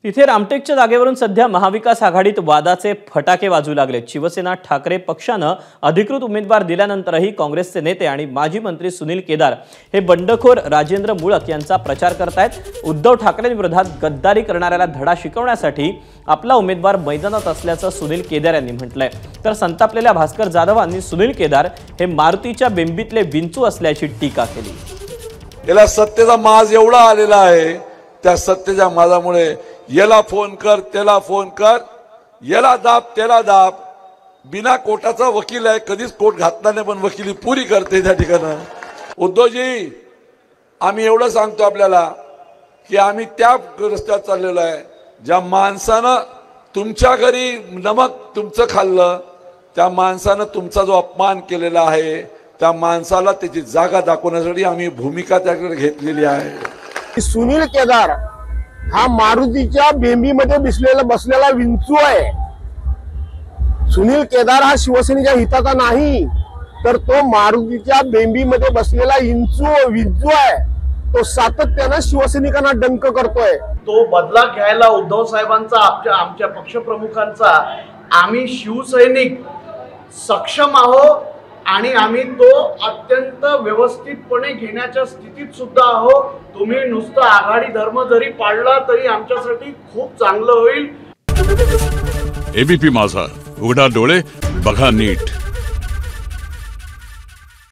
तिथे रामटेकच्या जागेवरून सध्या महाविकास आघाडीत वादाचे फटाके वाजू लागले। शिवसेना ठाकरे पक्षानं अधिकृत उमेदवार दिल्यानंतरही काँग्रेसचे नेते आणि माजी मंत्री सुनील केदार हे बंडखोर राजेंद्र मुळक यांचा प्रचार करतायत। उद्धव ठाकरेंविरोधात गद्दारी करणाऱ्याला धडा शिकवण्यासाठी आपला उमेदवार मैदानात असल्याचं सुनील केदार यांनी म्हटलंय। तर संतापलेल्या भास्कर जाधवांनी सुनील केदार हे मारुतीच्या बेंबीतले विंचू असल्याची टीका केली। याला सत्तेचा माज एवढा आलेला आहे, त्या सत्तेच्या माजामुळे याला फोन कर त्याला फोन कर, याला दाब त्याला दाब, बिना कोटाचा वकील आहे, कधीच कोट घातला नाही पण वकिली पुरी करते त्या ठिकाणी। उद्धवजी, आम्ही एवढं सांगतो आपल्याला की आम्ही त्या रस्त्यावर चाललेलो आहे ज्या माणसानं तुमच्या घरी नमक तुमचं खाल्लं, त्या माणसानं तुमचा जो अपमान केलेला आहे त्या माणसाला त्याची जागा दाखवण्यासाठी आम्ही भूमिका त्याकडे घेतलेली आहे। सुनील केदार हा मारुतीच्या बेंबीमध्ये बसलेला विंचू आहे। सुनील केदार हा शिवसेनेच्या हिताचा नाही, तर तो मारुतीच्या बेंबीमध्ये बसलेला विंचू आहे। तो सातत्याने शिवसैनिकांना डंक करतोय। तो बदला घ्यायला उद्धव साहेबांचा आमच्या पक्षप्रमुखांचा आम्ही शिवसैनिक सक्षम आहोत आणि आम्ही तो अत्यंत व्यवस्थितपणे घेण्याच्या स्थितीत सुद्धा आहोत। तुम्ही नुसतं आघाडी धर्म जरी पाळला तरी आमच्यासाठी खूप चांगलं होईल। एबीपी माझा, उघडा डोळे बघा नीट।